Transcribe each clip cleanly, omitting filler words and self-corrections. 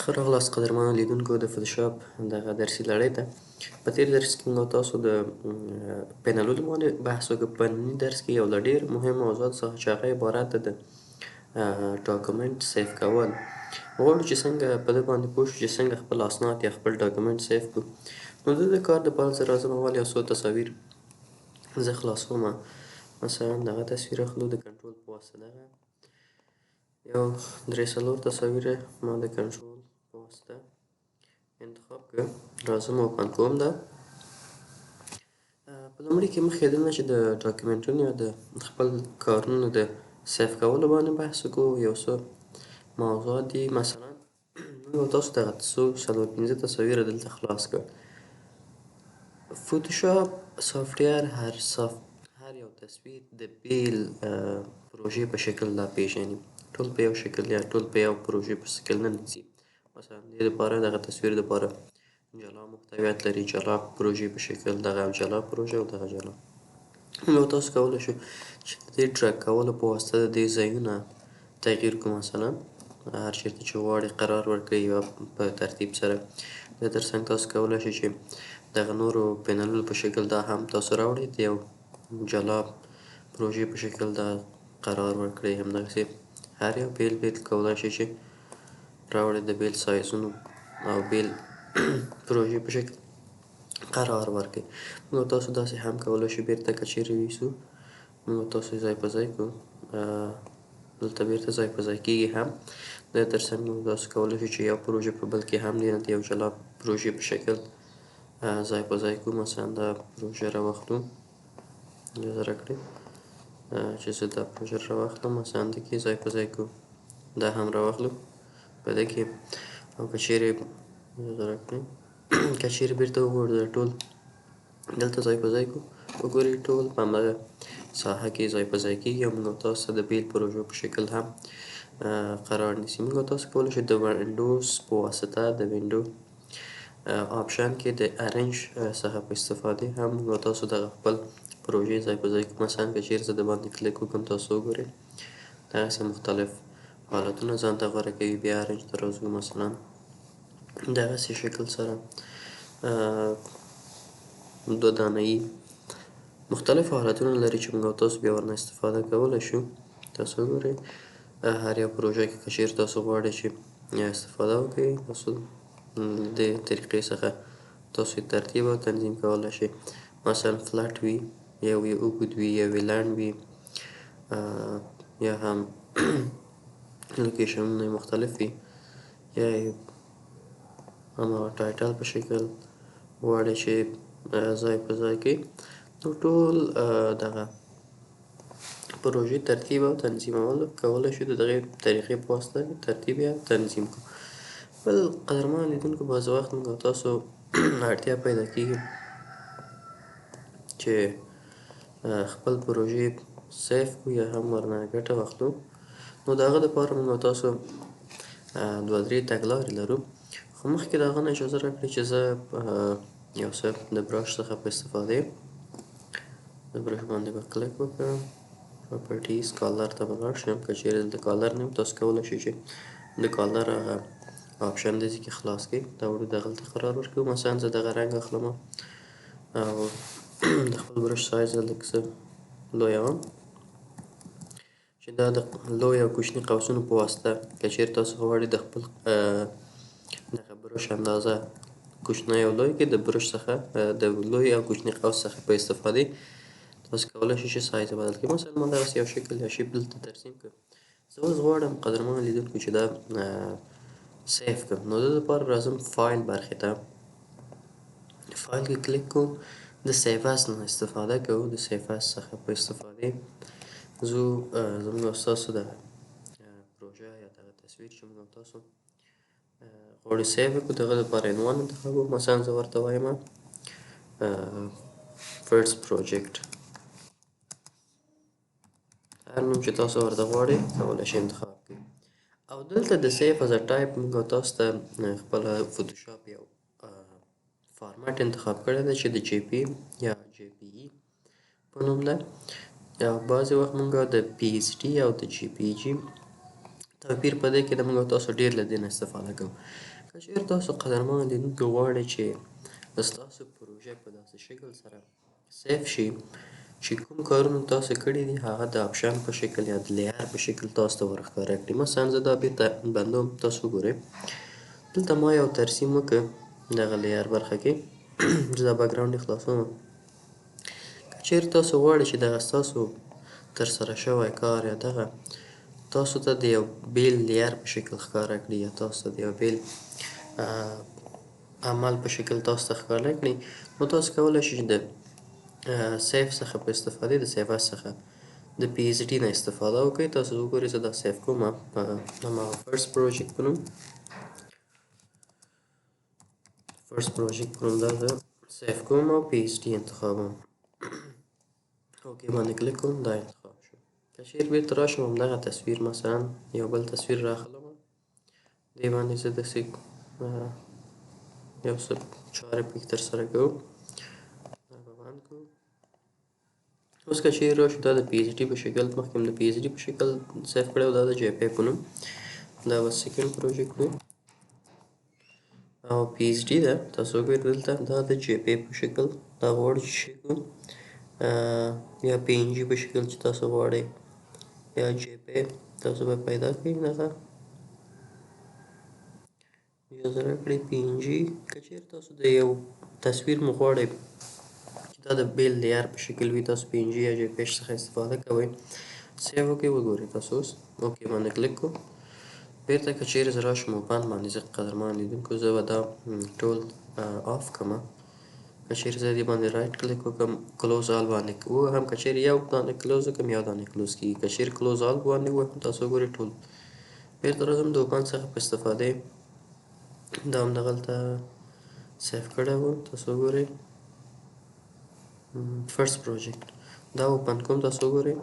ښه راغلاست قدرمنو لیدونکو د فوتوشاپ دغه درسي لړۍ ته. په تېر درس کې موږ تاسو د پینلونو باندې بحث وکړو. په ننني درس کې یو له ډېرو مهمو موضوعاتو څخه چې هغه عبارت ده د ډاکومنټ سیف کول. غواړو چې څنګه په دې باندې پوه شو چې څنګه خپل اسناد یا خپل ډاکومنټ سیف کړو. نو د دې کار دپاره زه راځم اول یو څو تصاویر زه خلاصومه. مثلا دغه تصویر اخلو د کنټرول په واسطه، دغه یو درې څلور تصاویر ما د کنټرول په واسطه انتخاب کړه. راځم اوپن کوم دا. په لومړي کې مخکې دلته چې د ډاکومنټونو یا د خپل کارونو د سیف کولو باندې بحث وکړو، یو څه موضوعات دي. مثلا موږ تاسو دغه څو څلور پنځه تصاویر دلته خلاص کړ. فوتوشاپ سافټویر هر یو تصویر د بیل پروژې په شکل دا پیژني. ټول په یو شکل یا ټول په یو پروژې په شکل نه نیسي. مثلا دې دپاره دغه تصویر دپاره جلا محتویات لري، جلا پروژې په شکل، دغه جلا پروژه او دغه جلا. نو تاسو کولی شو چې د دې ډرګ کولو په واسطه د دې ځایونه تغییر کړو. مثلا هر چېرته چې غواړئ قرار ورکړئ یا په ترتیب سره. د تر څنګ تاسو کولی شئ چې دغه نورو پینلونو په شکل دا هم تاسو راوړئ، د یو جلا پروژې په شکل دا قرار ورکړئ. همدغسې هر یو بیل کولی شئ چې راوړئ د بیل سایزونو او بیل پروژې په شکل قرار ورکړئ. موږ تاسو داسې هم کولی شو بیرته که چیرې ویسو، موږ تاسو ځای په ځای کړو. دلته بیرته ځای په ځای کېږي هم. د تر څنګ موږ داسې کولی شو چې یو پروژه په بل کې هم د یو جلا پروژې په شکل ځای په ځای کړو. مثلا دا پروژه راواخلو، اجازه راکړئ چې زه دا پروژه راواخلم. مثلا دې کې ځای په ځای کړو، دا هم راواخلو په دې کې. او که چیرې اجازه راکړئ که چیرې بیرته وغواړو دا ټول دلته ځای په ځای کړو، وګورئ ټول په همدغه ساحه کې ځای په ځای کېږي او موږ تاسو د بیل پروژو په شکل هم قرار نیسي. موږ تاسو کولی شئ د وینډوز په واسطه د وینډو آپشن کې د ارنج څخه په استفادې هم موږ تاسو دغه خپل پروژې ځای په ځای کړو. مثلا که چیرې زه د باندې کلیک وکړم، تاسو وګورئ دغسې مختلف حالتونه ځان ته غوره کوي. بیا ارنج ته راځو، مثلا دغسې شکل سره دوه دانه یي مختلف حالتونه لري چې موږ تاسو بیا ورنه استفاده کولی شو. تاسو وګورئ هر یو پروژه کې که چیرې تاسو غواړئ چې استفاده وکړئ، تاسو دې طریقې څخه تاسو ترتیب او تنظیم کولی شئ. مثلا فلټ وي، یو یې اوږد وي، یو یې لنډ وي، یا هم لوکیشنونه یې مختلف وي، یا یې هماغه ټایټل په شکل غواړئ چې ځای په ځای کړئ. نو ټول دغه پروژې ترتیب او تنظیمول کولی شو د دغې طریقې په واسطه ترتیب یا تنظیم کړو. بل قدرمنو لیدونکو، بعضې وخت موږ او تاسو اړتیا پیدا کېږي چې خپل پروژې سیف کړو یا هم ورنه ګټه واخلو. نو د هغه دپاره موږ او تاسو دوه درې تګلارې لرو. خو مخکې د هغه نه اجازه راکړئ چې زه یو څه د براش څخه په استفادې د براش باندې به کلیک وکړم، پراپرټیز کالر ته به لاړ شم. که چیرې دلته کالر نه وي، تاسو کولی شئ چې د کالر هغه آپشن داسې کې خلاص کړئ، دا وړو دغلته قرار ورکړو. مثلا زه دغه رنګ اخلم او د خپل برش سایز لږ څه لویوم چې دا د لوی او کوچني قوسونو په واسطه که چیرې تاسو غواړئ د خپل دغه برش اندازه کوچنی او لوی کې د برش څخه د لوی او کوچني قوس څخه په استفادې تاسو کولی شئ چې سایز یې بدل کړئ. مثلا ما دغسې یو شکل یا شیپ دلته ترسیم کړ. زه اوس غواړم قدرمنو لیدونکو چې دا سیف کړم. نو د دې دپاره راځم فایل برخې ته، فایل کې کلیک کوم، د سیف اس نه استفاده کوو. د سیف اس څخه په استفادې ځو زموږ او ستاسو دغه پروژه یا دغه تصویر چې موږ او تاسو غواړو سیف کړو، د هغه دپاره عنوان انتخابوو. مثلا زه ورته وایم فرست پروجیکټ. هر نوم چې تاسو ورته غواړئ کولی شئ انتخاب کړئ. او دلته د سیف از ټایپ موږ تاسو ته خپله فوتوشاپ یو فارمټ انتخاب کړی دی چې د جی پی یا جی پی ای په نوم ده. او بعضې وخت موږ د پی ایچ ډي او د جی پی جي توپیر په دې کې د موږ او تاسو ډېر له دې نه استفاده کوو. که چېرې تاسو قدرمنو لیدونکو غواړئ چې ستاسو پروژه په داسې شکل سره سیف شي چې کوم کارونه تاسو کړي دي هغه د آپشن په شکل یا د لیر په شکل تاسو ته ورښکاره کړي. مثلا زه دا بېرته بندوم، تاسو وګورئ دلته ما یو ترسیم وکړ دغه لیر برخه کې زه دا بکګراونډ یې خلاصوم. که چېرې تاسو غواړئ چې دغه ستاسو ترسره شوی کار یا دغه تاسو ته د یو بیل لیر په شکل ښکاره کړي یا تاسو ته د یو بیل عمل په شکل تاسو ته ښکاره کړي، نو تاسو کولی شئ چې د سیف څخه په استفادې د سیف اس څخه د پی ایچ ډي نه استفاده وکړئ. تاسو وګورئ زه دا سیف کوم په هماغه فرست پروجیکټ په نوم دا زه سیف کوم او پی ایچ ډي انتخابوم. اوکې باندې کلیک کوم، دا انتخاب شو. که چېرې بېرته راشم همدغه تصویر مثلا یو بل تصویر راخلم، دې باندې زه داسې یو څه چارې پکې ترسره کوو. دا به بند کړو. اوس که چېرې راشو دا د پی ایچ ډي په شکل مخکې مې د پی ایچ ډي په شکل سیف کړی و، دا د جی پی په نوم دا به سیکنډ پروجیکټ وي او پی ایچ ډي ده. تاسو وګورئ دلته دا د جی پی په شکل دا غواړو چې شي کړو یا پی این جي په شکل چې تاسو غواړئ یا جی پی تاسو به پیدا کړئ دغه اجازه راکړئ پی این جي. که چېرې تاسو د یو تصویر مو غواړئ چې دا د بیل لیر په شکل وي، تاسو پی این جي یا جی پی څخه استفاده کوئ. سیو وکړئ، وګورئ تاسو اوس اوکې باندې کلیک کړو. بېرته که چېرې زه راشم اوپن باندې زه قدرمنو لیدونکو زه به دا ټول آف کړمه. که چېرې زه دې باندې رایټ کلیک وکړم کلوز آل باندې ووهم، که چېرې یو دانې کلوز وکړم یو دانې کلوز کېږي. که چېرې کلوز آل باندې ووهم تاسو وګورئ ټول. بېرته راځم د اوپن څخه په استفادې دا همدغلته سیف کړی و، تاسو وګورئ فرست پروجیکټ دا اوپن کوم. تاسو وګورئ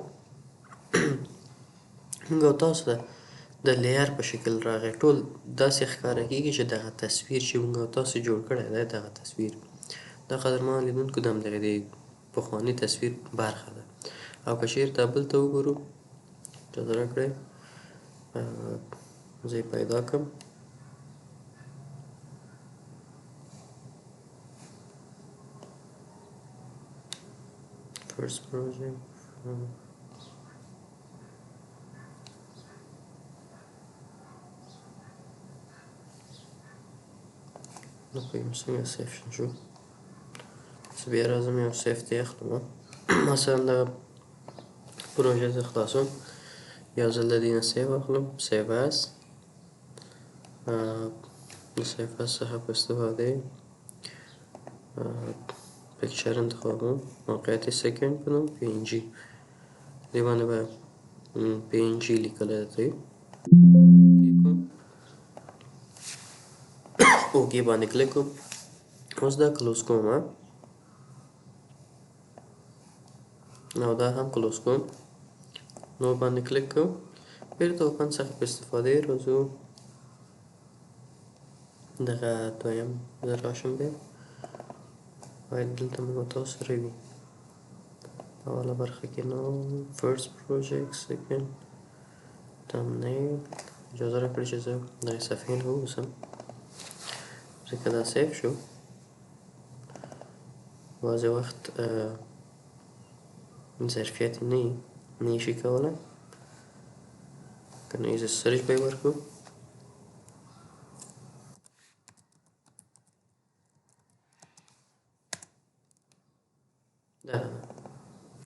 موږ او تاسو ته د لیر په شکل راغی. ټول داسې ښکاره کېږي چې دغه تصویر چې موږ او تاسو جوړ کړی دی دغه تصویر دا قدرمنو لیدونکو د همدغې د پخواني تصویر برخه ده. او که چېرې دا بل ته وګورو اجازه راکړئ زه یې پیدا کړم. فرست پروجیکټ نه پوهېږم څنګه سیف شو. زه بیا راځم یو سیف ته یې اخلم. مثلا دغه پروژه زه خلاصوم، یو ځل د دې نه سیف اخلم، سیف اس د سیف اس څخه په استفادې پکچر انتخابوم، موقعیت یې سیکنډ په نوم پی این جي. دې باندې به پی این جي لیکلی دی. اوکې باندې کلیک کوم. اوس دا کلوز کوم او دا هم کلوز کوم. نو باندې کلیک کوم. بیرته اوپن څخه په استفادې راځو. دغه دویم زه راشم بیا باید دلته موږ او تاسو سره وي. اوله برخه کې نو فرست پروجیکټ سیکنډ تمنیل. اجازه راکړئ چې زه دغې صفحې نه ووځم ځکه دا سیف شو. بعضې وخت ظرفیت یې نه یې شي کولی، که نه یې سرچ به یې ورکړو.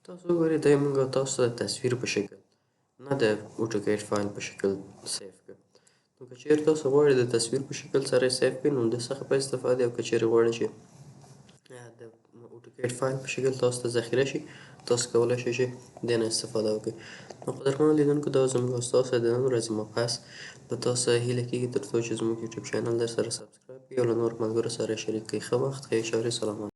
تاسو وګورئ دا یې موږ او تاسو د تصویر په شکل نه د اوټوکیټ فایل په شکل سیف کړ. نو که چېرې تاسو غواړئ د تصویر په شکل سره یې سیف کړئ نو د څخه په استفادې، او که چېرې غواړئ چې د اوټوکیټ فایل په شکل تاسو ته ذخیره شي تاسو کولی شئ چې دې نه استفاده وکړئ. نو قدرمنو لیدونکو دا زموږ او ستاسو د نن ورځې مبحث له تاسو سره هیله کېږي تر څو چې زموږ یوټیوب چینل درسره سبسکرایب کړئ او له نورو ملګرو سره یې شریک کړئ. ښه وخت، ښې چارې، سلامات.